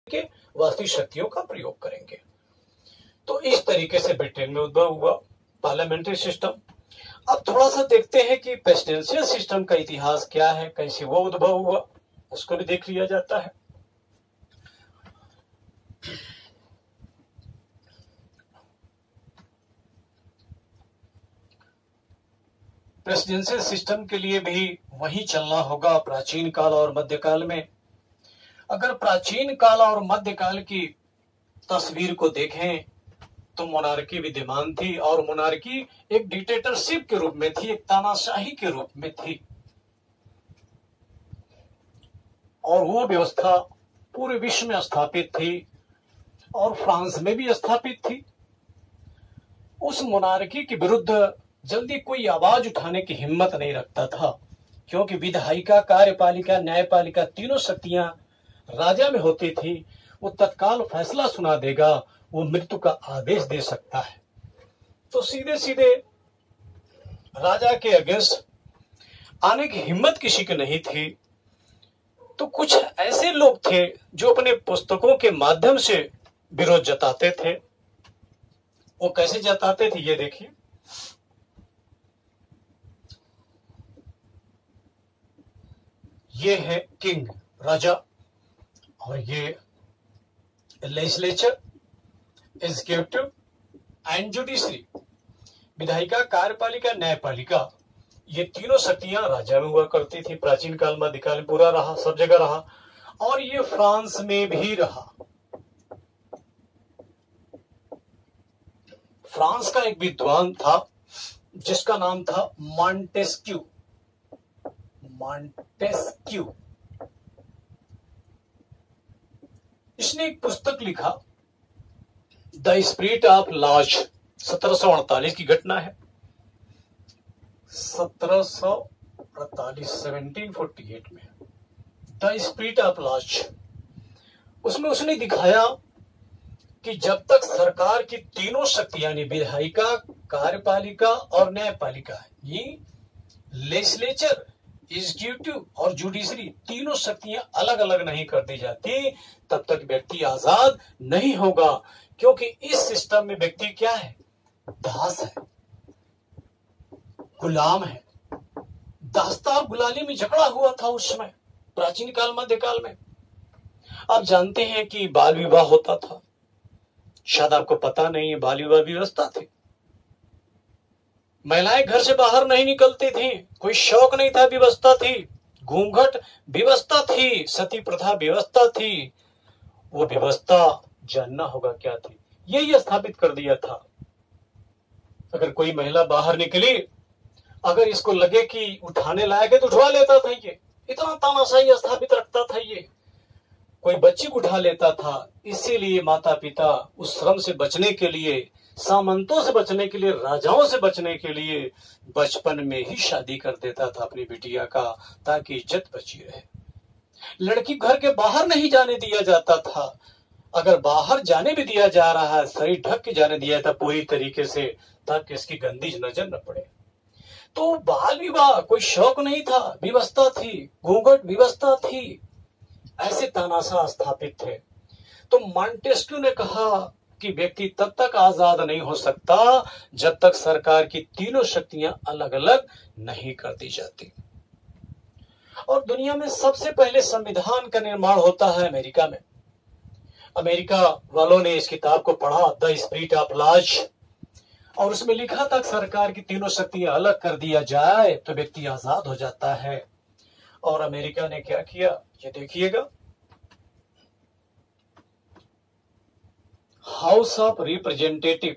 के वास्तविक शक्तियों का प्रयोग करेंगे। तो इस तरीके से ब्रिटेन में उद्भव हुआ पार्लियामेंट्री सिस्टम। अब थोड़ा सा देखते हैं कि प्रेसिडेंशियल सिस्टम का इतिहास क्या है, कैसे वो उद्भव हुआ, उसको भी देख लिया जाता है। प्रेसिडेंशियल सिस्टम के लिए भी वही चलना होगा प्राचीन काल और मध्यकाल में। अगर प्राचीन काल और मध्यकाल की तस्वीर को देखें तो मोनार्की विद्यमान थी, और मोनार्की एक डिक्टेटरशिप के रूप में थी, एक तानाशाही के रूप में थी, और वो व्यवस्था पूरे विश्व में स्थापित थी और फ्रांस में भी स्थापित थी। उस मोनार्की के विरुद्ध जल्दी कोई आवाज उठाने की हिम्मत नहीं रखता था, क्योंकि विधायिका, कार्यपालिका, न्यायपालिका तीनों शक्तियां राजा में होती थी। वो तत्काल फैसला सुना देगा, वो मृत्यु का आदेश दे सकता है। तो सीधे सीधे राजा के अगेंस्ट आने की हिम्मत किसी की नहीं थी। तो कुछ ऐसे लोग थे जो अपने पुस्तकों के माध्यम से विरोध जताते थे। वो कैसे जताते थे ये देखिए। ये है किंग, राजा, और ये लेजिस्लेचर, एग्जीक्यूटिव एंड जुडिशरी, विधायिका, कार्यपालिका, न्यायपालिका, ये तीनों शक्तियां राजा में हुआ करती थी। प्राचीन काल, मध्यकाल में पूरा रहा, सब जगह रहा, और ये फ्रांस में भी रहा। फ्रांस का एक विद्वान था जिसका नाम था मॉन्टेस्क्यू। मॉन्टेस्क्यू, इसने एक पुस्तक लिखा, द स्पिरिट ऑफ लॉज। 1748 की घटना है। 1748 में द स्पिरिट ऑफ लॉज, उसमें उसने दिखाया कि जब तक सरकार की तीनों शक्ति यानी विधायिका, कार्यपालिका और न्यायपालिका, ये लेजिस्लेचर, एग्जीक्यूटिव और जुडिशरी तीनों शक्तियां अलग अलग नहीं कर दी जाती, तब तक व्यक्ति आजाद नहीं होगा। क्योंकि इस सिस्टम में व्यक्ति क्या है? दास है, गुलाम है। दासता और गुलामी में झगड़ा हुआ था उस समय, प्राचीन काल, मध्यकाल में। आप जानते हैं कि बाल विवाह होता था, शायद आपको पता नहीं है, बाल विवाह व्यवस्था थी। महिलाएं घर से बाहर नहीं निकलती थी, कोई शौक नहीं था, व्यवस्था थी। घूंघट व्यवस्था थी, सती प्रथा व्यवस्था थी। वो व्यवस्था जानना होगा क्या थी, यही स्थापित कर दिया था। अगर कोई महिला बाहर निकली, अगर इसको लगे कि उठाने लायक है तो उठवा लेता था। ये इतना तानाशाही स्थापित रखता था। ये कोई बच्ची को उठा लेता था। इसीलिए माता पिता उस श्रम से बचने के लिए, सामंतों से बचने के लिए, राजाओं से बचने के लिए बचपन में ही शादी कर देता था अपनी बिटिया का, ताकि इज्जत बची रहे। लड़की घर के बाहर नहीं जाने दिया जाता था। अगर बाहर जाने भी दिया जा रहा है, शरीर ढक के जाने दिया था पूरी तरीके से, ताकि इसकी गंदी नजर न पड़े। तो बाल विवाह कोई शौक नहीं था, व्यवस्था थी। घूंघट व्यवस्था थी। ऐसे तानाशाह स्थापित थे। तो मॉन्टेस्क्यू ने कहा कि व्यक्ति तब तक आजाद नहीं हो सकता जब तक सरकार की तीनों शक्तियां अलग अलग नहीं कर दी जाती। और दुनिया में सबसे पहले संविधान का निर्माण होता है अमेरिका में। अमेरिका वालों ने इस किताब को पढ़ा, द स्पिरिट ऑफ लॉज, और उसमें लिखा था सरकार की तीनों शक्तियां अलग कर दिया जाए तो व्यक्ति आजाद हो जाता है। और अमेरिका ने क्या किया, ये देखिएगा। House of representative,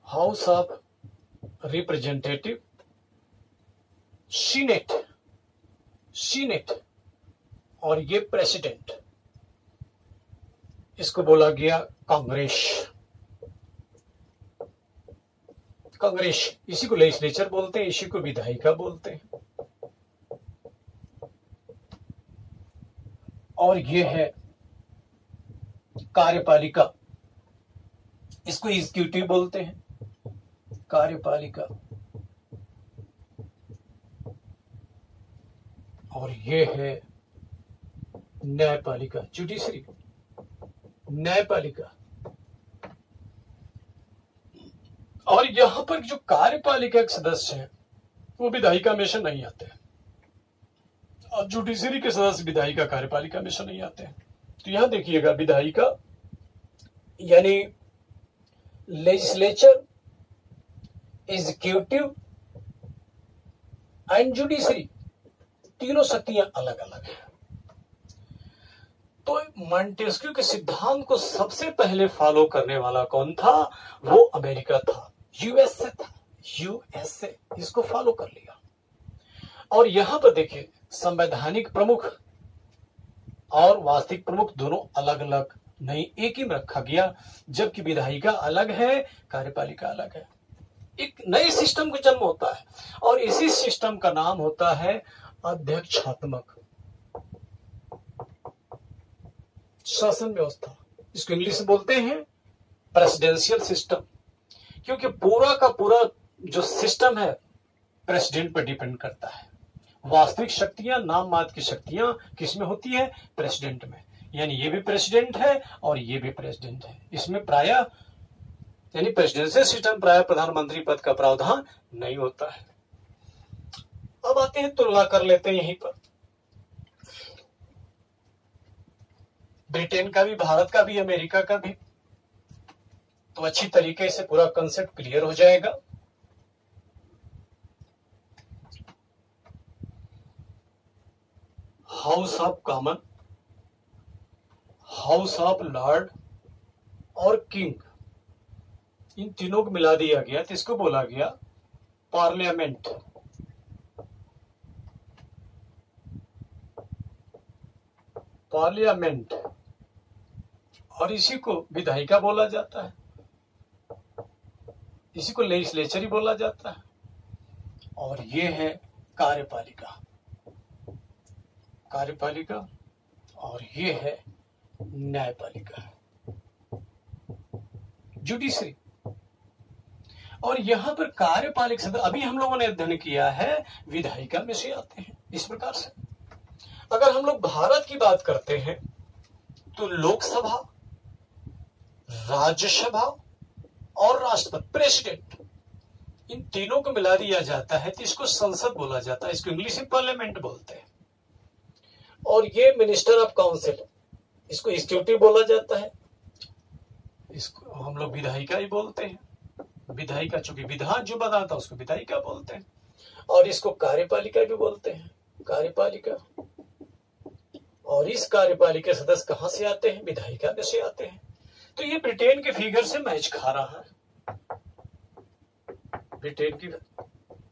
house of representative, senate, senate, और ये प्रेसिडेंट, इसको बोला गया कांग्रेस। कांग्रेस, इसी को लेजिस्लेचर बोलते हैं, इसी को विधायिका बोलते हैं। और ये है कार्यपालिका, इसको एग्जीक्यूटिव बोलते हैं, कार्यपालिका, और ये है न्यायपालिका, जुडिशरी, न्यायपालिका। और यहां पर जो कार्यपालिका के सदस्य हैं वो विधायिका में से नहीं आते हैं, और जुडिशरी के सदस्य विधायिका कार्यपालिका में से नहीं आते हैं। तो यहां देखिएगा, विधायिका यानी लेजिस्लेचर, एग्जीक्यूटिव एंड जुडिशरी, तीनों शक्तियां अलग अलग हैं। तो मॉन्टेस्क्यू के सिद्धांत को सबसे पहले फॉलो करने वाला कौन था? वो अमेरिका था, यूएसए था, यूएसए इसको फॉलो कर लिया। और यहां पर देखिए, संवैधानिक प्रमुख और वास्तविक प्रमुख दोनों अलग अलग नहीं, एक ही में रखा गया, जबकि विधायिका अलग है, कार्यपालिका अलग है। एक नए सिस्टम का जन्म होता है, और इसी सिस्टम का नाम होता है अध्यक्षात्मक शासन व्यवस्था। इसको इंग्लिश में बोलते हैं प्रेसिडेंशियल सिस्टम, क्योंकि पूरा का पूरा जो सिस्टम है प्रेसिडेंट पर डिपेंड करता है। वास्तविक शक्तियां, नाम मात्र की शक्तियां किसमें होती है? प्रेसिडेंट में। यानी ये भी प्रेसिडेंट है और ये भी प्रेसिडेंट है। इसमें प्राय यानी प्रेसिडेंशियल सिस्टम प्राय प्रधानमंत्री पद का प्रावधान नहीं होता है। अब आते हैं, तुलना कर लेते हैं यहीं पर ब्रिटेन का भी, भारत का भी, अमेरिका का भी, तो अच्छी तरीके से पूरा कंसेप्ट क्लियर हो जाएगा। House of common, house of Lord और किंग, इन तीनों को मिला दिया गया तो इसको बोला गया पार्लियामेंट। पार्लियामेंट, और इसी को विधायिका बोला जाता है, इसी को लेजिस्लेचर ही बोला जाता है। और ये है कार्यपालिका, कार्यपालिका, और ये है न्यायपालिका, जुडिशरी। और यहां पर कार्यपालिक सदस्य अभी हम लोगों ने अध्ययन किया है, विधायिका में से आते हैं। इस प्रकार से अगर हम लोग भारत की बात करते हैं तो लोकसभा, राज्यसभा और राष्ट्रपति, प्रेसिडेंट, इन तीनों को मिला दिया जाता है तो इसको संसद बोला जाता है। इसको इंग्लिश में पार्लियामेंट बोलते हैं। और ये मिनिस्टर ऑफ काउंसिल, इसको एग्जीक्यूटिव बोला जाता है, इसको हम लोग विधायिका ही बोलते हैं। विधायिका, चूंकि विधान जो बनाता है उसको विधायिका बोलते हैं। और इसको कार्यपालिका भी बोलते हैं, कार्यपालिका। और इस कार्यपालिका सदस्य कहां से आते हैं? विधायिका में से आते हैं। तो ये ब्रिटेन के फिगर से मैच खा रहा है, ब्रिटेन की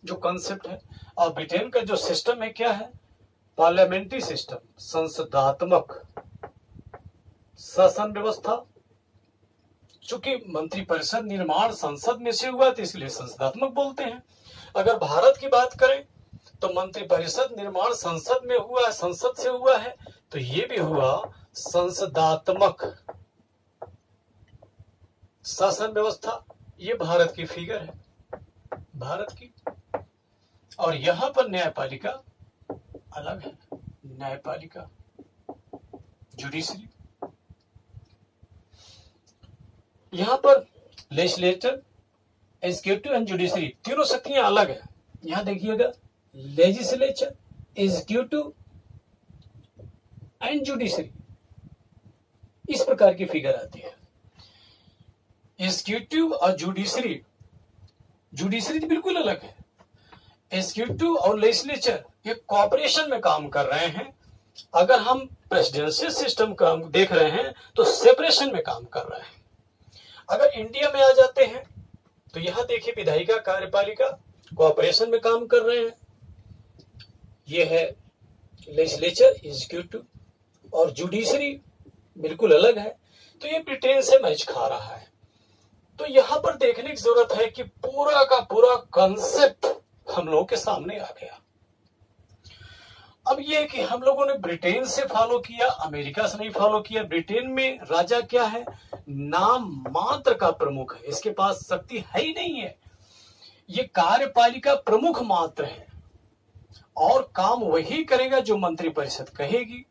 जो कॉन्सेप्ट है। और ब्रिटेन का जो सिस्टम है क्या है? पार्लियामेंट्री सिस्टम, संसदात्मक शासन व्यवस्था। चूंकि मंत्रिपरिषद निर्माण संसद में से हुआ तो इसलिए संसदात्मक बोलते हैं। अगर भारत की बात करें तो मंत्रिपरिषद निर्माण संसद में हुआ है, संसद से हुआ है, तो ये भी हुआ संसदात्मक शासन व्यवस्था। ये भारत की फिगर है, भारत की। और यहां पर न्यायपालिका अलग है, न्यायपालिका, जुडिशरी। यहां पर लेजिस्लेचर, एग्जीक्यूटिव एंड जुडिशरी, तीनों शक्तियां अलग है। यहां देखिएगा, लेजिस्लेचर, एग्जीक्यूटिव एंड जुडिशरी, इस प्रकार की फिगर आती है। एग्जीक्यूटिव और जुडिशरी, जुडिशरी तो बिल्कुल अलग है। एग्जीक्यूटिव और लेजिस्लेचर ये कॉपरेशन में काम कर रहे हैं। अगर हम प्रेसिडेंशियल सिस्टम का देख रहे हैं तो सेपरेशन में काम कर रहे हैं। अगर इंडिया में आ जाते हैं तो यहां देखिए, विधायिका, कार्यपालिका कोऑपरेशन में काम कर रहे हैं। ये है लेजिस्लेचर, एग्जीक्यूटिव, और जुडिशरी बिल्कुल अलग है। तो ये ब्रिटेन से मैच खा रहा है। तो यहां पर देखने की जरूरत है कि पूरा का पूरा कॉन्सेप्ट हम लोगों के सामने आ गया। अब ये कि हम लोगों ने ब्रिटेन से फॉलो किया, अमेरिका से नहीं फॉलो किया। ब्रिटेन में राजा क्या है, नाम मात्र का प्रमुख है, इसके पास शक्ति है ही नहीं है। ये कार्यपालिका प्रमुख मात्र है और काम वही करेगा जो मंत्रिपरिषद कहेगी,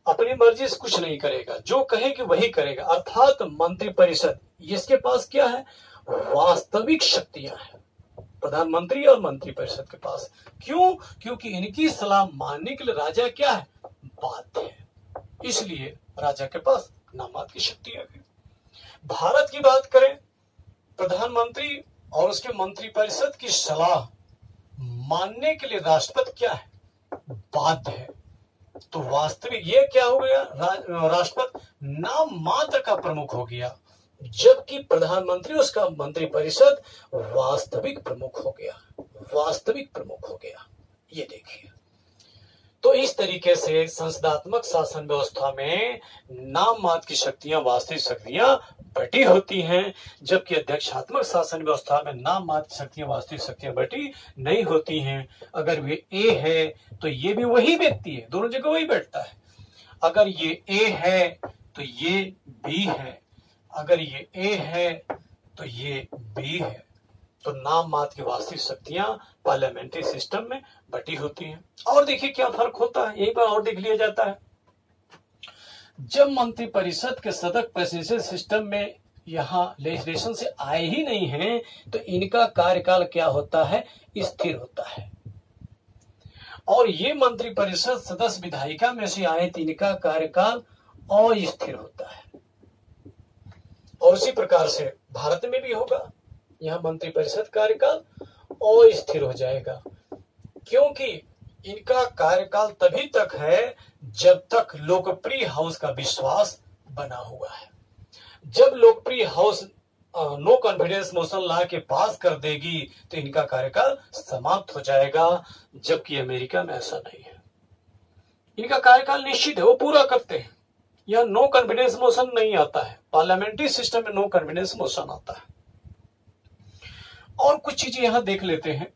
अपनी मर्जी से कुछ नहीं करेगा, जो कहेगी वही करेगा। अर्थात मंत्रिपरिषद इसके पास क्या है, वास्तविक शक्तियां हैं, प्रधानमंत्री और मंत्रिपरिषद के पास। क्यों? क्योंकि इनकी सलाह मानने के लिए राजा क्या है, बाध्य है, इसलिए राजा के पास नामात्र की शक्तियां हैं। भारत की बात करें, प्रधानमंत्री और उसके मंत्रिपरिषद की सलाह मानने के लिए राष्ट्रपति क्या है, बाध्य है। तो वास्तविक ये क्या हो गया, राष्ट्रपति नाम मात्र का प्रमुख हो गया, जबकि प्रधानमंत्री उसका मंत्रिपरिषद वास्तविक प्रमुख हो गया, वास्तविक प्रमुख हो गया। ये देखिए, तो इस तरीके से संसदात्मक शासन व्यवस्था में नाम मात्र की शक्तियां वास्तविक शक्तियां बटी होती हैं, जबकि अध्यक्षात्मक शासन व्यवस्था में नाम मात्र शक्तियां वास्तविक शक्तियां बटी नहीं होती हैं। अगर वे ए है तो ये भी वही व्यक्ति है, दोनों जगह वही बैठता है। अगर ये ए है तो ये बी है, अगर ये ए है तो ये बी है। तो नाम मात्र की वास्तविक शक्तियां पार्लियामेंट्री सिस्टम में बटी होती हैं। और देखिए क्या फर्क होता है, एक बार और देख लिया जाता है। जब मंत्रिपरिषद के सदस्य प्रेसिडेंशियल सिस्टम में यहाँ लेजिस्लेशन से आए ही नहीं हैं, तो इनका कार्यकाल क्या होता है, स्थिर होता है। और ये मंत्रिपरिषद सदस्य विधायिका में से आए तो इनका कार्यकाल अस्थिर होता है। और उसी प्रकार से भारत में भी होगा, यहाँ मंत्रिपरिषद कार्यकाल अस्थिर हो जाएगा, क्योंकि इनका कार्यकाल तभी तक है जब तक लोकप्रिय हाउस का विश्वास बना हुआ है। जब लोकप्रिय हाउस नो कॉन्फिडेंस मोशन ला के पास कर देगी तो इनका कार्यकाल समाप्त हो जाएगा, जबकि अमेरिका में ऐसा नहीं है। इनका कार्यकाल निश्चित है, वो पूरा करते हैं। यह नो कॉन्फिडेंस मोशन नहीं आता है, पार्लियामेंट्री सिस्टम में नो कॉन्फिडेंस मोशन आता है। और कुछ चीजें यहां देख लेते हैं।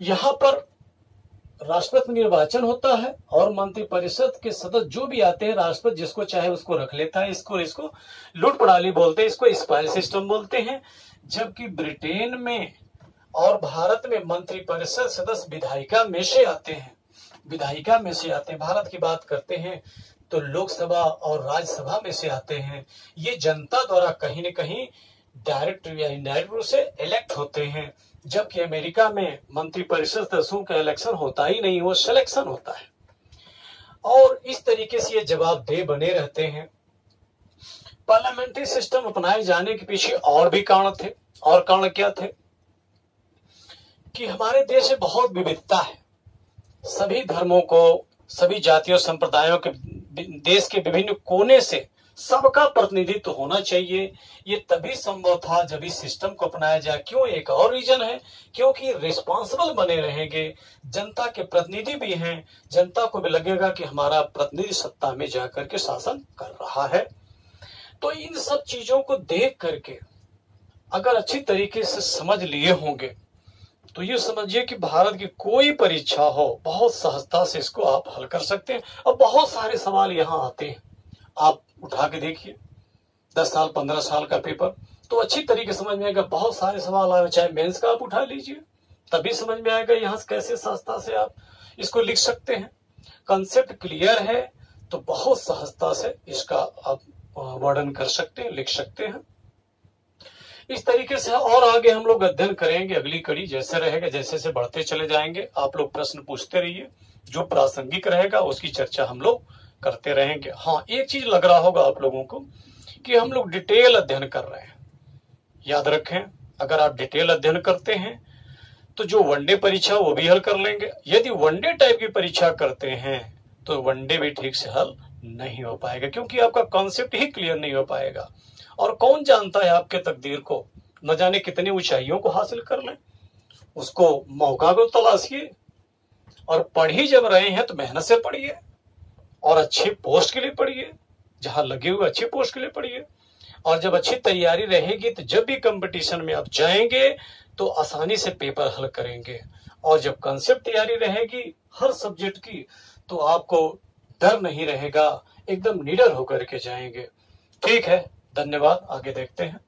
यहां पर राष्ट्रपति निर्वाचन होता है और मंत्रिपरिषद के सदस्य जो भी आते हैं, राष्ट्रपति जिसको चाहे उसको रख लेता है। इसको लूट प्रणाली बोलते हैं, इसको स्पाइल सिस्टम बोलते हैं। जबकि ब्रिटेन में और भारत में मंत्रिपरिषद सदस्य विधायिका में से आते हैं, विधायिका में से आते हैं। भारत की बात करते हैं तो लोकसभा और राज्यसभा में से आते हैं। ये जनता द्वारा कहीं न कहीं डायरेक्ट या इनडायरेक्ट रूप से इलेक्ट होते हैं, जबकि अमेरिका में मंत्रिपरिषद सदस्यों का इलेक्शन होता ही नहीं, वो सिलेक्शन होता है। और इस तरीके से ये जवाबदेह बने रहते हैं। पार्लियामेंट्री सिस्टम अपनाए जाने के पीछे और भी कारण थे। और कारण क्या थे कि हमारे देश में बहुत विविधता है, सभी धर्मों को, सभी जातियों संप्रदायों के, देश के विभिन्न कोने से सबका प्रतिनिधित्व होना चाहिए। ये तभी संभव था जब इस सिस्टम को अपनाया जाए। क्यों? एक और रीजन है, क्योंकि रिस्पॉन्सिबल बने रहेंगे, जनता के प्रतिनिधि भी हैं, जनता को भी लगेगा कि हमारा प्रतिनिधि सत्ता में जाकर के शासन कर रहा है। तो इन सब चीजों को देख करके अगर अच्छी तरीके से समझ लिए होंगे तो ये समझिए कि भारत की कोई परीक्षा हो, बहुत सहजता से इसको आप हल कर सकते हैं। और बहुत सारे सवाल यहाँ आते हैं, आप उठा के देखिए 10 साल 15 साल का पेपर, तो अच्छी तरीके समझ में आएगा। बहुत सारे सवाल आए, चाहे मेंस का आप उठा लीजिए, तभी समझ में आएगा यहाँ से कैसे सहजता से आप इसको लिख सकते हैं। कंसेप्ट क्लियर है तो बहुत सहजता से इसका आप वर्णन कर सकते हैं, लिख सकते हैं। इस तरीके से और आगे हम लोग अध्ययन करेंगे। अगली कड़ी जैसे रहेगा, जैसे जैसे बढ़ते चले जाएंगे, आप लोग प्रश्न पूछते रहिए, जो प्रासंगिक रहेगा उसकी चर्चा हम लोग करते रहेंगे। हाँ, एक चीज लग रहा होगा आप लोगों को कि हम लोग डिटेल अध्ययन कर रहे हैं। याद रखें, अगर आप डिटेल अध्ययन करते हैं तो जो वनडे परीक्षा वो भी हल कर लेंगे। यदि वनडे टाइप की परीक्षा करते हैं तो वनडे भी ठीक से हल नहीं हो पाएगा, क्योंकि आपका कॉन्सेप्ट ही क्लियर नहीं हो पाएगा। और कौन जानता है आपके तकदीर को, न जाने कितनी ऊंचाइयों को हासिल कर लें। उसको मौका को तलाशिए, और पढ़ ही जब रहे हैं तो मेहनत से पढ़िए और अच्छे पोस्ट के लिए पढ़िए, जहां लगे हुए अच्छे पोस्ट के लिए पढ़िए। और जब अच्छी तैयारी रहेगी तो जब भी कंपटीशन में आप जाएंगे तो आसानी से पेपर हल करेंगे। और जब कंसेप्ट तैयारी रहेगी, हर सब्जेक्ट की, तो आपको डर नहीं रहेगा, एकदम निडर होकर के जाएंगे। ठीक है, धन्यवाद, आगे देखते हैं।